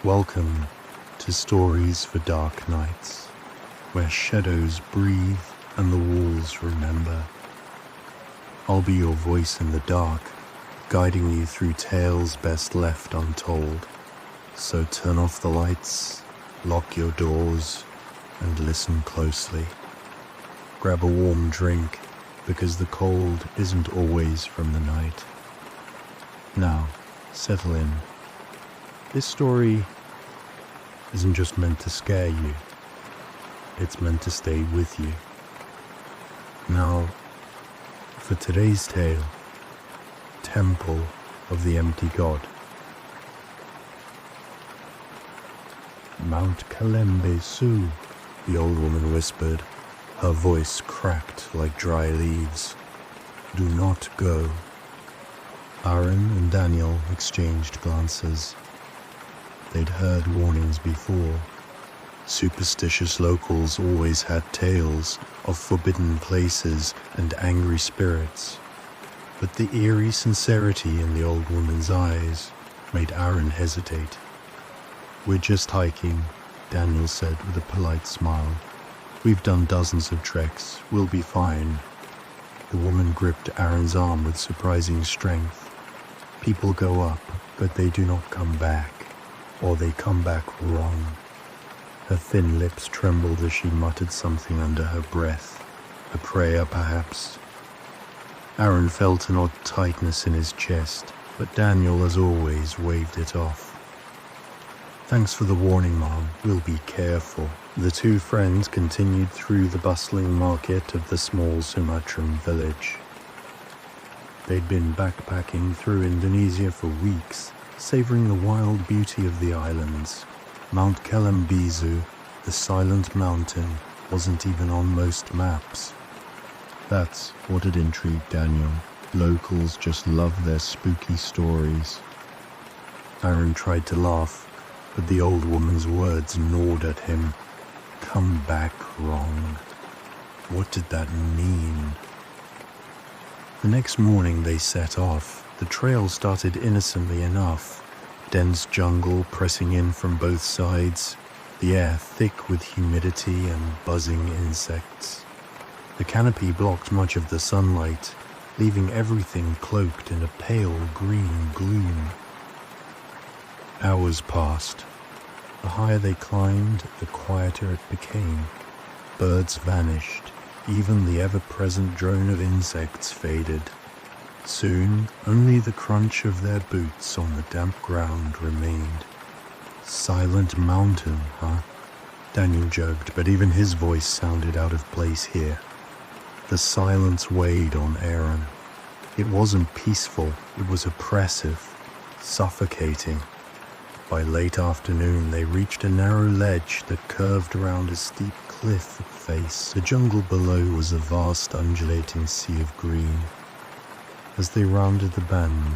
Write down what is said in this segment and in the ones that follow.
Welcome to Stories for Dark Nights, where shadows breathe and the walls remember. I'll be your voice in the dark, guiding you through tales best left untold. So turn off the lights, lock your doors, and listen closely. Grab a warm drink, because the cold isn't always from the night. Now, settle in. This story isn't just meant to scare you, it's meant to stay with you. Now, for today's tale, Temple of the Empty God. Mount Kalembe Su, the old woman whispered, her voice cracked like dry leaves. Do not go. Aaron and Daniel exchanged glances. They'd heard warnings before. Superstitious locals always had tales of forbidden places and angry spirits. But the eerie sincerity in the old woman's eyes made Aaron hesitate. We're just hiking, Daniel said with a polite smile. We've done dozens of treks. We'll be fine. The woman gripped Aaron's arm with surprising strength. People go up, but they do not come back. Or they come back wrong. Her thin lips trembled as she muttered something under her breath. A prayer, perhaps. Aaron felt an odd tightness in his chest, but Daniel, as always, waved it off. Thanks for the warning, Mom. We'll be careful. The two friends continued through the bustling market of the small Sumatran village. They'd been backpacking through Indonesia for weeks, savoring the wild beauty of the islands. Mount Kalembizu, the silent mountain, wasn't even on most maps. That's what had intrigued Daniel. Locals just love their spooky stories. Aaron tried to laugh, but the old woman's words gnawed at him. Come back wrong. What did that mean? The next morning they set off. The trail started innocently enough, dense jungle pressing in from both sides, the air thick with humidity and buzzing insects. The canopy blocked much of the sunlight, leaving everything cloaked in a pale green gloom. Hours passed. The higher they climbed, the quieter it became. Birds vanished, even the ever-present drone of insects faded. Soon, only the crunch of their boots on the damp ground remained. Silent mountain, huh? Daniel joked, but even his voice sounded out of place here. The silence weighed on Aaron. It wasn't peaceful, it was oppressive, suffocating. By late afternoon, they reached a narrow ledge that curved around a steep cliff face. The jungle below was a vast undulating sea of green. As they rounded the bend,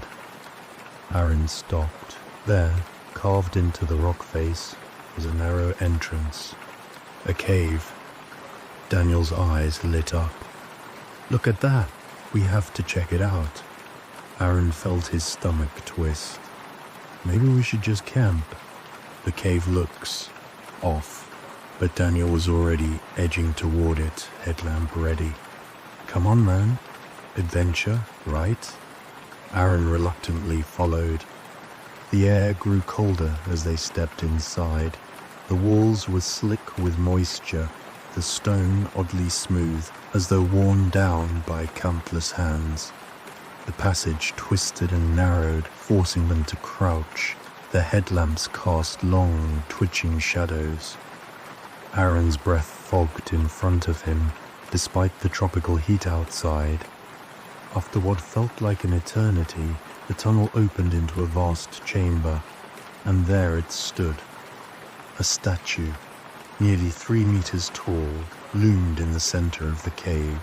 Aaron stopped. There, carved into the rock face, was a narrow entrance. A cave. Daniel's eyes lit up. Look at that! We have to check it out. Aaron felt his stomach twist. Maybe we should just camp. The cave looks off, but Daniel was already edging toward it, headlamp ready. Come on, man. Adventure, right? Aaron reluctantly followed. The air grew colder as they stepped inside. The walls were slick with moisture, the stone oddly smooth, as though worn down by countless hands. The passage twisted and narrowed, forcing them to crouch. Their headlamps cast long, twitching shadows. Aaron's breath fogged in front of him, despite the tropical heat outside. After what felt like an eternity, the tunnel opened into a vast chamber, and there it stood. A statue, nearly 3 meters tall, loomed in the center of the cave.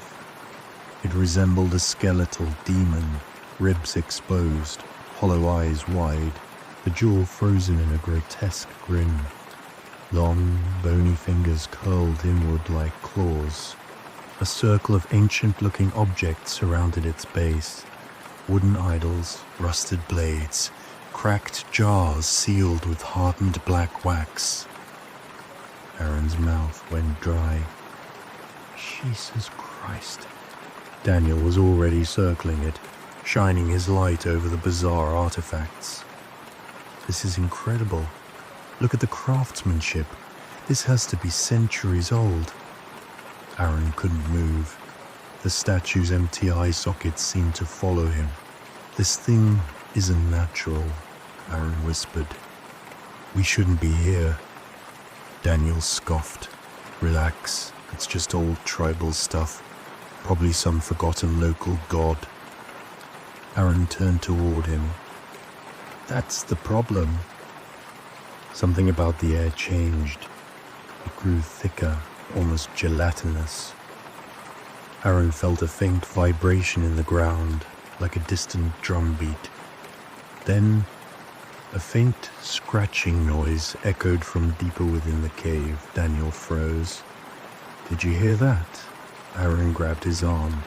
It resembled a skeletal demon, ribs exposed, hollow eyes wide, the jaw frozen in a grotesque grin. Long, bony fingers curled inward like claws. A circle of ancient-looking objects surrounded its base. Wooden idols, rusted blades, cracked jars sealed with hardened black wax. Aaron's mouth went dry. Jesus Christ. Daniel was already circling it, shining his light over the bizarre artifacts. This is incredible. Look at the craftsmanship. This has to be centuries old. Aaron couldn't move. The statue's empty eye sockets seemed to follow him. This thing isn't natural, Aaron whispered. We shouldn't be here. Daniel scoffed. Relax, it's just old tribal stuff. Probably some forgotten local god. Aaron turned toward him. That's the problem. Something about the air changed. It grew thicker, almost gelatinous. Aaron felt a faint vibration in the ground, like a distant drum beat. Then, a faint scratching noise echoed from deeper within the cave. Daniel froze. Did you hear that? Aaron grabbed his arm.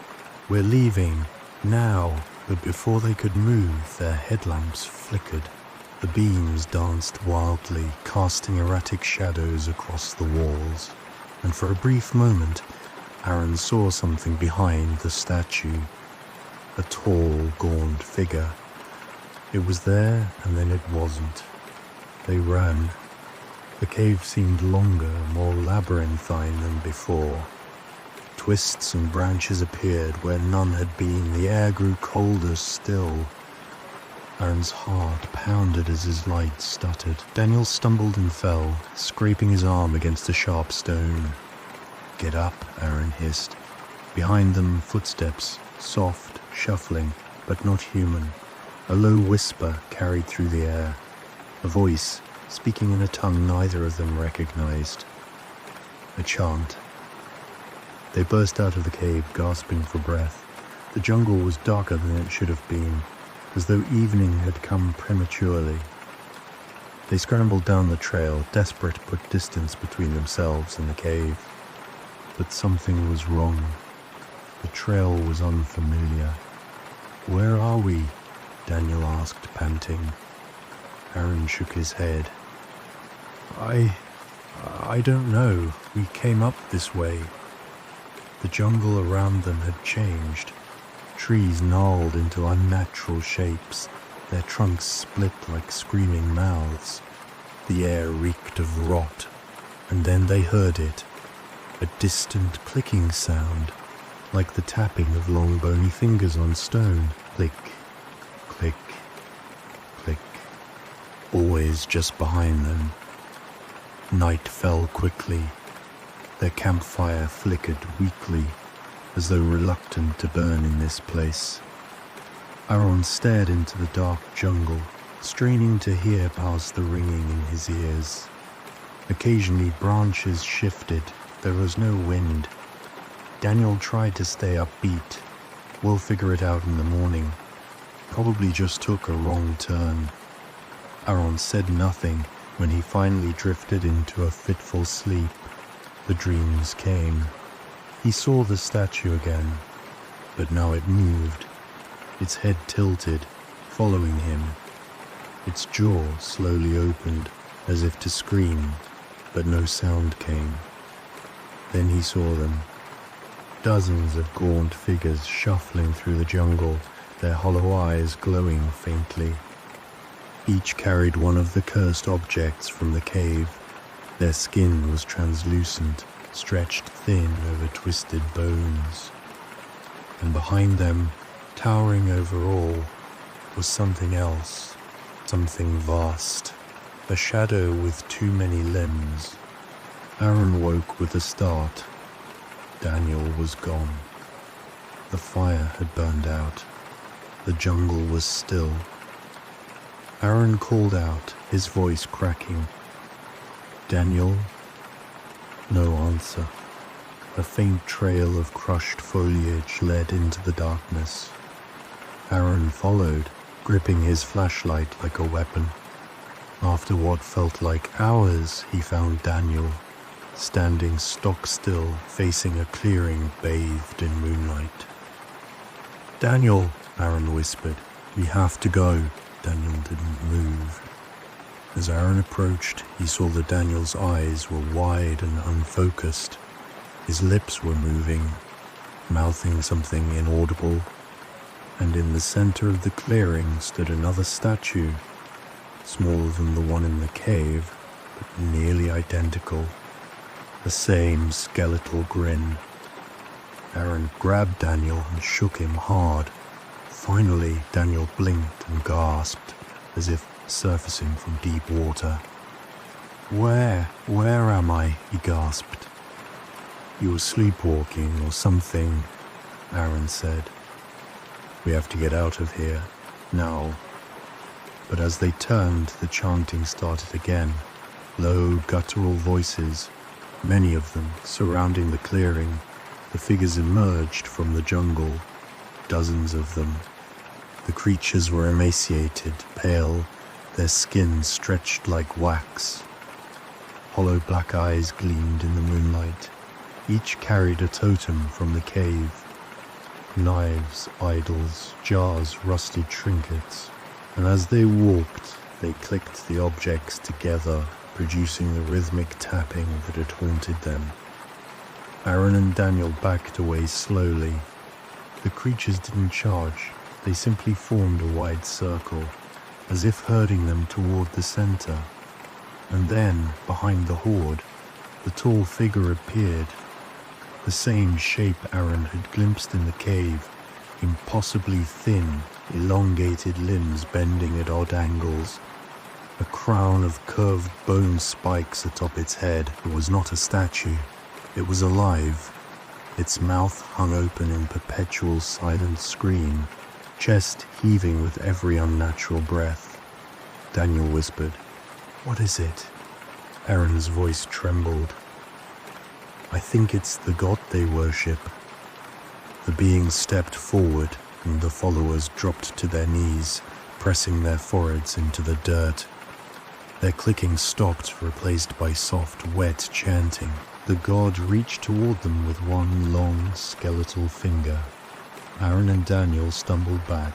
We're leaving, now. But before they could move, their headlamps flickered. The beams danced wildly, casting erratic shadows across the walls. And for a brief moment, Aaron saw something behind the statue. A tall, gaunt figure. It was there, and then it wasn't. They ran. The cave seemed longer, more labyrinthine than before. Twists and branches appeared where none had been. The air grew colder still. Aaron's heart pounded as his light stuttered. Daniel stumbled and fell, scraping his arm against a sharp stone. Get up, Aaron hissed. Behind them, footsteps, soft, shuffling, but not human. A low whisper carried through the air. A voice, speaking in a tongue neither of them recognized. A chant. They burst out of the cave, gasping for breath. The jungle was darker than it should have been, as though evening had come prematurely. They scrambled down the trail, desperate to put distance between themselves and the cave. But something was wrong. The trail was unfamiliar. Where are we? Daniel asked, panting. Aaron shook his head. I don't know. We came up this way. The jungle around them had changed. Trees gnarled into unnatural shapes, their trunks split like screaming mouths. The air reeked of rot, and then they heard it, a distant clicking sound, like the tapping of long bony fingers on stone. Click, click, click, always just behind them. Night fell quickly. Their campfire flickered weakly, as though reluctant to burn in this place. Aaron stared into the dark jungle, straining to hear past the ringing in his ears. Occasionally branches shifted. There was no wind. Daniel tried to stay upbeat. We'll figure it out in the morning. Probably just took a wrong turn. Aaron said nothing when he finally drifted into a fitful sleep. The dreams came. He saw the statue again, but now it moved, its head tilted, following him. Its jaw slowly opened, as if to scream, but no sound came. Then he saw them. Dozens of gaunt figures shuffling through the jungle, their hollow eyes glowing faintly. Each carried one of the cursed objects from the cave. Their skin was translucent, stretched thin over twisted bones. And behind them, towering over all, was something else, something vast, a shadow with too many limbs. Aaron woke with a start. Daniel was gone. The fire had burned out. The jungle was still. Aaron called out, his voice cracking. Daniel? No answer. A faint trail of crushed foliage led into the darkness. Aaron followed, gripping his flashlight like a weapon. After what felt like hours, he found Daniel, standing stock still, facing a clearing bathed in moonlight. Daniel, Aaron whispered, we have to go. Daniel didn't move. As Aaron approached, he saw that Daniel's eyes were wide and unfocused. His lips were moving, mouthing something inaudible, and in the center of the clearing stood another statue, smaller than the one in the cave, but nearly identical. The same skeletal grin. Aaron grabbed Daniel and shook him hard. Finally, Daniel blinked and gasped, as if surfacing from deep water. Where am I?" he gasped. "You were sleepwalking or something," Aaron said. "We have to get out of here, now." But as they turned, the chanting started again. Low, guttural voices, many of them surrounding the clearing. The figures emerged from the jungle, dozens of them. The creatures were emaciated, pale, their skin stretched like wax. Hollow black eyes gleamed in the moonlight. Each carried a totem from the cave. Knives, idols, jars, rusted trinkets. And as they walked, they clicked the objects together, producing the rhythmic tapping that had haunted them. Aaron and Daniel backed away slowly. The creatures didn't charge. They simply formed a wide circle, as if herding them toward the center. And then, behind the horde, the tall figure appeared. The same shape Aaron had glimpsed in the cave, impossibly thin, elongated limbs bending at odd angles. A crown of curved bone spikes atop its head. It was not a statue. It was alive. Its mouth hung open in perpetual silent scream, chest heaving with every unnatural breath. Daniel whispered, "What is it?" Aaron's voice trembled. "I think it's the god they worship." The being stepped forward, and the followers dropped to their knees, pressing their foreheads into the dirt. Their clicking stopped, replaced by soft, wet chanting. The god reached toward them with one long, skeletal finger. Aaron and Daniel stumbled back,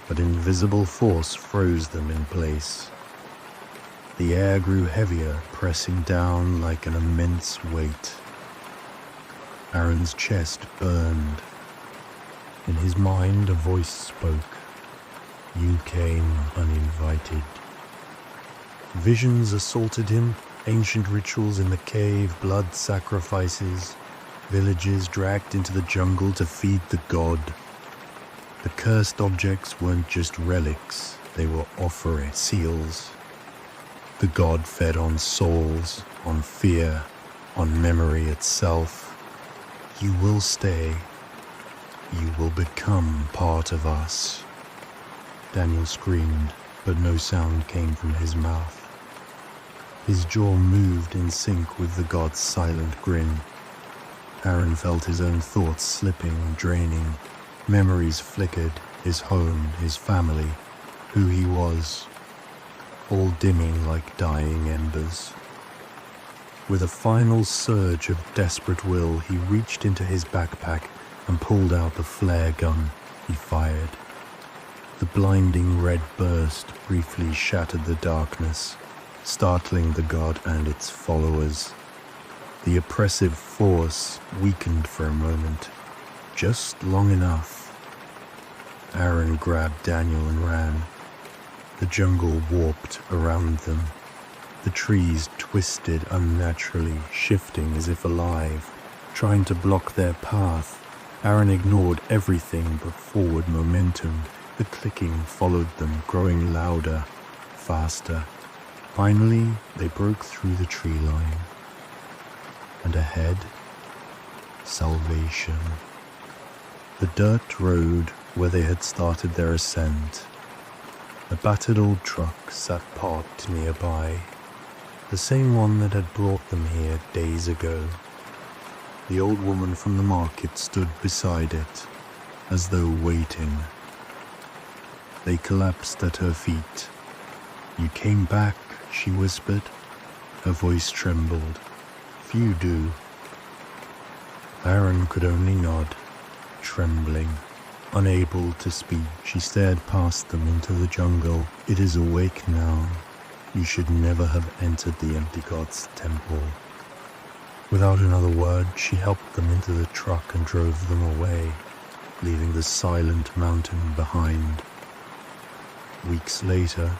but invisible force froze them in place. The air grew heavier, pressing down like an immense weight. Aaron's chest burned. In his mind, a voice spoke. "You came uninvited." Visions assaulted him, ancient rituals in the cave, blood sacrifices, villages dragged into the jungle to feed the god. The cursed objects weren't just relics, they were offering seals. The god fed on souls, on fear, on memory itself. "You will stay. You will become part of us." Daniel screamed, but no sound came from his mouth. His jaw moved in sync with the god's silent grin. Aaron felt his own thoughts slipping, draining. Memories flickered, his home, his family, who he was, all dimming like dying embers. With a final surge of desperate will, he reached into his backpack and pulled out the flare gun. He fired. The blinding red burst briefly shattered the darkness, startling the god and its followers. The oppressive force weakened for a moment, just long enough. Aaron grabbed Daniel and ran. The jungle warped around them. The trees twisted unnaturally, shifting as if alive, trying to block their path. Aaron ignored everything but forward momentum. The clicking followed them, growing louder, faster. Finally, they broke through the tree line. And ahead, salvation. The dirt road where they had started their ascent. A battered old truck sat parked nearby, the same one that had brought them here days ago. The old woman from the market stood beside it, as though waiting. They collapsed at her feet. "You came back," she whispered. Her voice trembled. "Few do." Aaron could only nod, trembling. Unable to speak, she stared past them into the jungle. It is awake now. You should never have entered the empty god's temple. Without another word, she helped them into the truck and drove them away, leaving the silent mountain behind. Weeks later,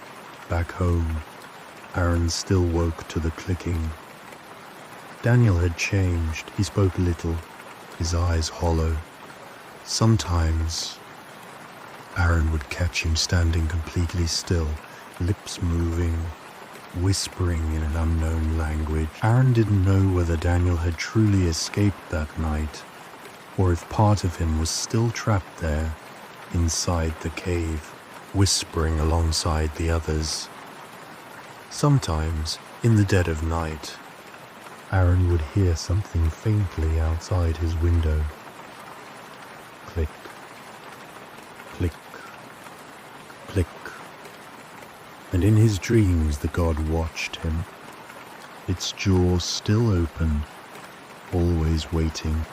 back home, Aaron still woke to the clicking. Daniel had changed. He spoke little, his eyes hollow. Sometimes, Aaron would catch him standing completely still, lips moving, whispering in an unknown language. Aaron didn't know whether Daniel had truly escaped that night, or if part of him was still trapped there, inside the cave, whispering alongside the others. Sometimes, in the dead of night, Aaron would hear something faintly outside his window. Click, click, click. And in his dreams the god watched him, its jaws still open, always waiting.